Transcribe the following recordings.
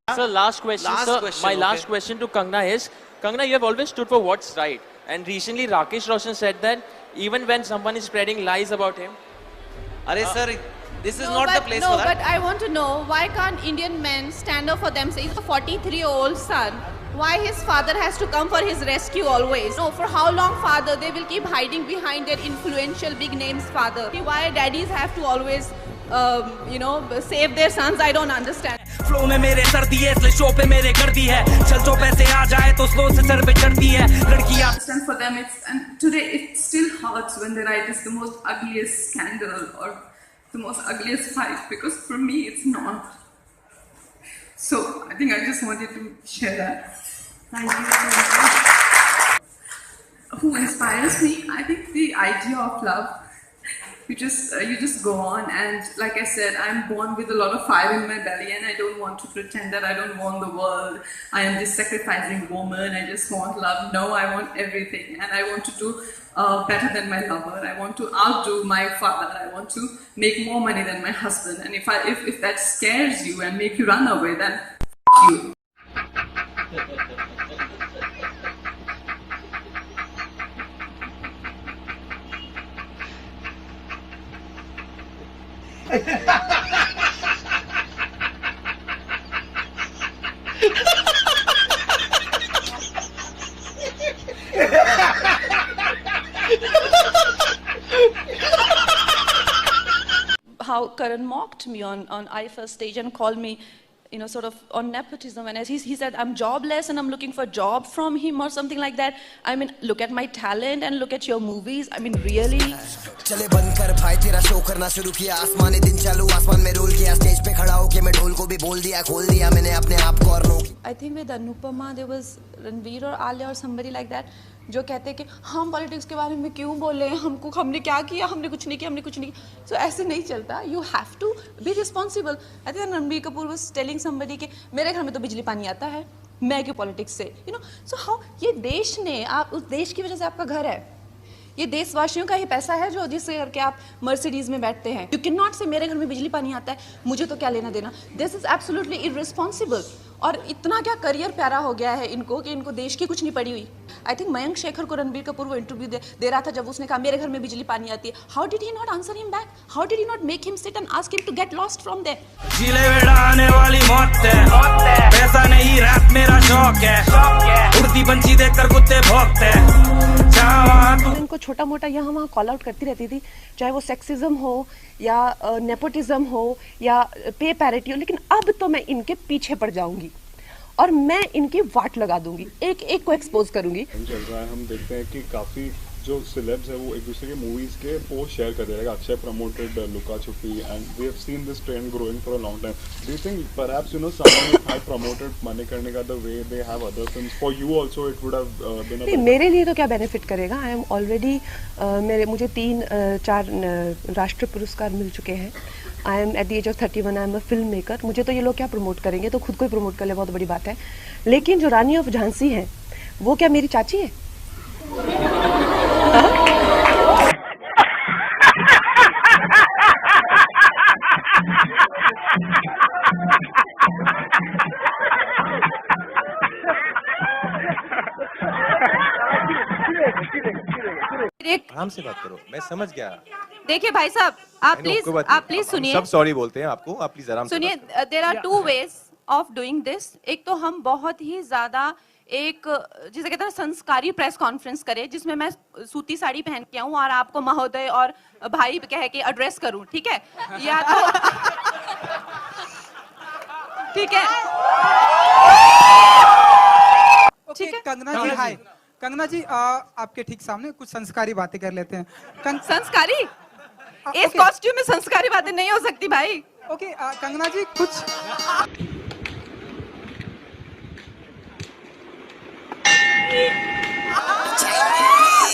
So last question, sir. My last question to Kangna is, Kangna, you have always stood for what's right. And recently Rakesh Roshan said that even when someone is spreading lies about him. Sir, this is not the place for that. No, but I want to know, why can't Indian men stand up for themselves? He's a 43-year-old son. Why his father has to come for his rescue always? No, for how long father? They will keep hiding behind their influential big names father. Why daddies have to always, save their sons? I don't understand. Flow में मेरे सर्दी है इसलिए show पे मेरे कर दी है चल जो पैसे आ जाए तो स्लो से सर पे चढ़ती है लड़कियां stand for them. And today it still hurts when they write it's the most ugliest scandal or the most ugliest fight, because for me it's not. So I think I just wanted to share that. Thank you so much. Who inspires me? I think the idea of love. You just go on, and like I said, I'm born with a lot of fire in my belly, and I don't want to pretend that I don't want the world. I am this sacrificing woman. I just want love. No, I want everything, and I want to do better than my lover. I want to outdo my father. I want to make more money than my husband. And if that scares you and make you run away, then you. How Karan mocked me on IFA stage and called me, sort of on nepotism. And as he said, I'm jobless and I'm looking for a job from him or something like that. I mean, look at my talent and look at your movies. I mean, really? चले बंद कर भाई तेरा show करना शुरू किया आसमानी दिन चालू आसमान में रोल किया स्टेज पे खड़ा होके मैं ढोल को भी बोल दिया खोल दिया मैंने अपने आप को और no I think with Anupama there was Ranveer or Alia or somebody like that जो कहते हैं कि हम पॉलिटिक्स के बारे में क्यों बोले हमने क्या किया हमने कुछ नहीं किया so ऐसे नहीं चलता you have to be responsible. I think Ranveer Kapoor was telling somebody कि मेरे घर में तो बिजली पानी आता है मैं क्यों पॉलिटिक्स से so how ये देश ने आप उस देश की वजह से आपका घर है ये देशवासियों का ही पैसा है जो जिससे करके आप मर्सिडीज में बैठते हैं यू कैन नॉट से मेरे घर में बिजली पानी आता है मुझे तो क्या लेना देना दिस इज एब्सोल्युटली इररिस्पॉन्सिबल और इतना क्या करियर प्यारा हो गया है इनको कि इनको देश की कुछ नहीं पड़ी हुई आई थिंक मयंक शेखर को रणबीर कपूर वो इंटरव्यू दे रहा था जब उसने कहा मेरे घर में बिजली पानी आती है how did he not answer him back how did he not make him sit and ask him to get lost from there जिले में आने वाली मौत है पैसा नहीं रैप मेरा शौक है उड़ती पंछी देखकर कुत्ते भौंकते इनको छोटा मोटा यहाँ वहाँ कॉल आउट करती रहती थी चाहे वो सेक्सिज्म हो या नेपोटिज्म हो या पे पैरिटी हो लेकिन अब तो मैं इनके पीछे पड़ जाऊंगी और मैं इनकी वाट लगा दूंगी एक एक को एक्सपोज करूंगी चल रहा है हम देखते हैं कि काफी जो सेलेब्स है वो एक दूसरे के मूवीज के पोस्ट शेयर कर दे रहे हैं Akshay promoted Luka Chhupi and we have seen this trend growing for a long time do you think perhaps someone had promoted Manikarnika the way they have other films for you also it would have been मेरे लिए तो क्या benefit करेगा I am already मुझे 3-4 राष्ट्रीय पुरस्कार मिल चुके हैं I am at the age of 31 I am a film maker मुझे तो ये लोग क्या प्रमोट करेंगे तो खुद को ही प्रमोट कर ले बहुत बड़ी बात है लेकिन जो रानी ऑफ झांसी है वो क्या मेरी चाची है आराम से बात करो मैं समझ गया देखिए भाई साहब आप प्लीज सुनिए सब सॉरी बोलते हैं आपको आप प्लीज आराम से सुनिए there are 2 ways of doing this एक तो हम बहुत ही ज्यादा एक जिसे कहते हैं संस्कारी प्रेस कॉन्फ्रेंस करें जिसमें मैं सूती साड़ी पहन के आऊं और आपको महोदय और भाई कह के एड्रेस करूं ठीक है या तो ठीक है ठीक है कंगना जी हाय कंगना जी आपके ठीक सामने कुछ संस्कारी बातें कर लेते हैं संस्कारी इस कॉस्ट्यूम में संस्कारी बातें नहीं हो सकती भाई ओके कंगना जी कुछ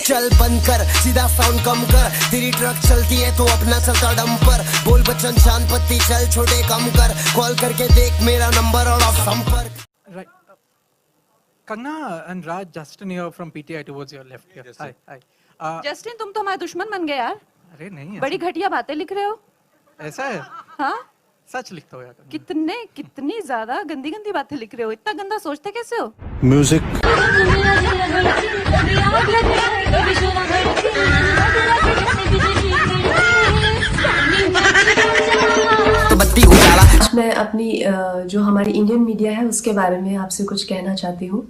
चल बंद कर सीधा साउंड कम कर तेरी ट्रक चलती है तो अपना चलता डंपर बोल बच्चन चांद पत्ती चल छोटे कम कर कॉल करके देख मेरा नंबर और संपर्क Kangna and Raj, Justin here from PTI towards your left here. Yes, hi. Justin, तुम तो हमारे दुश्मन बन गए यार। अरे नहीं। बड़ी घटिया बातें लिख रहे हो। ऐसा है? हाँ? सच लिखता हो यार। कितनी ज्यादा गंदी गंदी बातें लिख रहे हो, इतना गंदा सोचते कैसे हो? म्यूजिक मैं अपनी जो हमारी इंडियन मीडिया है उसके बारे में आपसे कुछ कहना चाहती हूँ।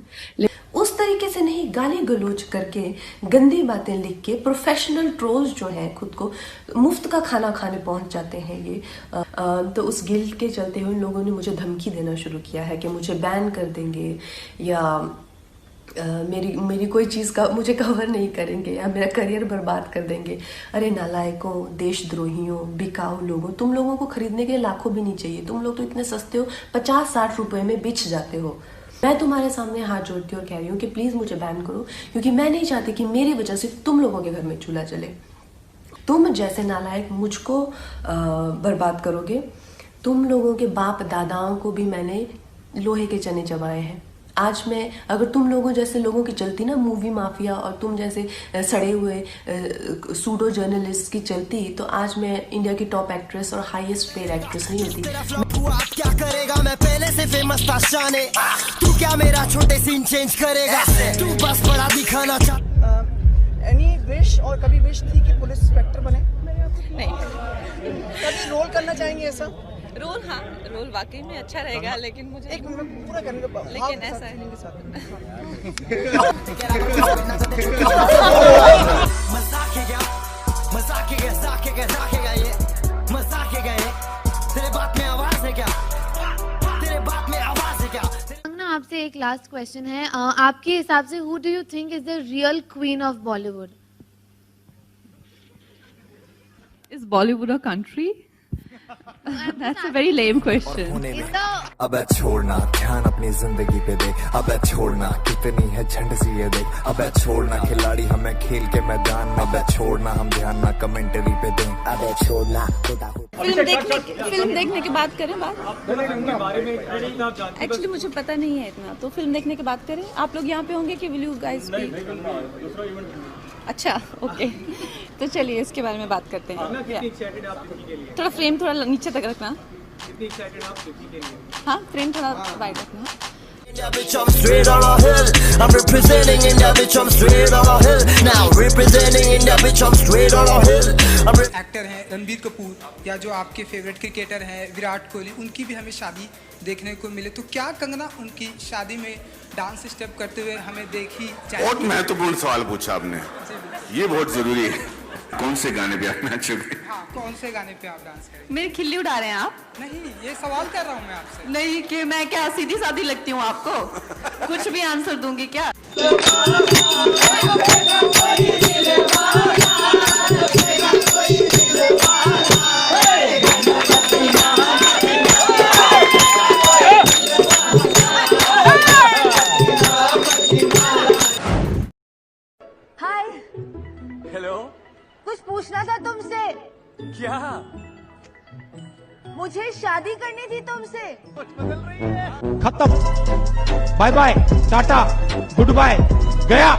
उस तरीके से नहीं, गाली गलौज करके, गंदी बातें लिख के, प्रोफेशनल ट्रोल्स जो हैं खुद को मुफ्त का खाना खाने पहुंच जाते हैं ये। तो उस गिल्ट के चलते हुए लोगों ने मुझे धमकी देना शुरू किया है कि मुझे बैन कर देंगे या मेरी कोई चीज़ का मुझे कवर नहीं करेंगे या मेरा करियर बर्बाद कर देंगे। अरे नालायकों, देशद्रोहियों, बिकाऊ लोगों, तुम लोगों को खरीदने के लिए लाखों भी नहीं चाहिए। तुम लोग तो इतने सस्ते हो, 50-60 रुपए में बिछ जाते हो। मैं तुम्हारे सामने हाथ जोड़ती हूँ और कह रही हूँ कि प्लीज़ मुझे बैन करो, क्योंकि मैं नहीं चाहती कि मेरी वजह से तुम लोगों के घर में चूल्हा जले। तुम जैसे नालायक मुझको बर्बाद करोगे। तुम लोगों के बाप दादाओं को भी मैंने लोहे के चने चबाए हैं। आज मैं, अगर तुम लोगों जैसे लोगों की चलती ना मूवी माफिया, और तुम जैसे सड़े हुए सूडो जर्नलिस्ट की चलती, तो आज मैं इंडिया की टॉप एक्ट्रेस और हाईएस्ट पेड एक्ट्रेस नहीं होती। क्या करेगा, मैं पहले से फेमस था शाने, तू क्या मेरा छोटे सीन चेंज करेगा, तू बस बड़ा दिखाना एनी विश, और कभी विश थी कि पुलिस इंस्पेक्टर बने? नहीं। कभी रोल करना चाहेंगे ऐसा? रोल, हाँ, रोल वाकई में अच्छा रहेगा, लेकिन मुझे एक मिनट पूरा करने का, लेकिन ऐसा है कंगना, आपसे एक लास्ट क्वेश्चन है। आपके हिसाब से who do you think is the real queen of Bollywood? Is Bollywood a country? That's a very lame question. अब छोड़ना ध्यान अपनी जिंदगी पे दे, अब छोड़ना कितनी है झंड सी ये देख, अब छोड़ना खिलाड़ी हमें खेल के मैदान में, अब छोड़ना हम ध्यान ना कमेंट्री पे दें, अब छोड़ना फिल्म देखने के बाद करें बात। एक्चुअली मुझे पता नहीं है इतना, तो फिल्म देखने के बाद करें। आप लोग यहाँ पे होंगे कि विल यू गाइस स्पीक? अच्छा, ओके, तो चलिए इसके बारे में बात करते हैं। थोड़ा फ्रेम थोड़ा नीचे तक रखना। हाँ, फ्रेम थोड़ा वाइड रखना। Bitch, I'm straight on a hill. I'm representing India, bitch, I'm straight on a hill. Now representing India, bitch, I'm straight on a hill. Actor हैं रणबीर कपूर या जो आपके फेवरेट क्रिकेटर हैं विराट कोहली, उनकी भी हमें शादी देखने को मिले, तो क्या कंगना उनकी शादी में डांस स्टेप करते हुए हमें देखी जाए? बहुत महत्वपूर्ण सवाल पूछा आपने, ये बहुत जरूरी है। कौन से गाने पे आप नाच चुके? हाँ, कौन से गाने पे आप डांस करेंगे? मेरी खिल्ली उड़ा रहे हैं आप? नहीं, ये सवाल कर रहा हूँ मैं आपसे। नहीं, कि मैं क्या सीधी सादी लगती हूँ आपको? कुछ भी आंसर दूंगी क्या? हाय। हेलो। कुछ पूछना था तुमसे। क्या? मुझे शादी करनी थी तुमसे। खत्म, bye bye, tata, good, गया।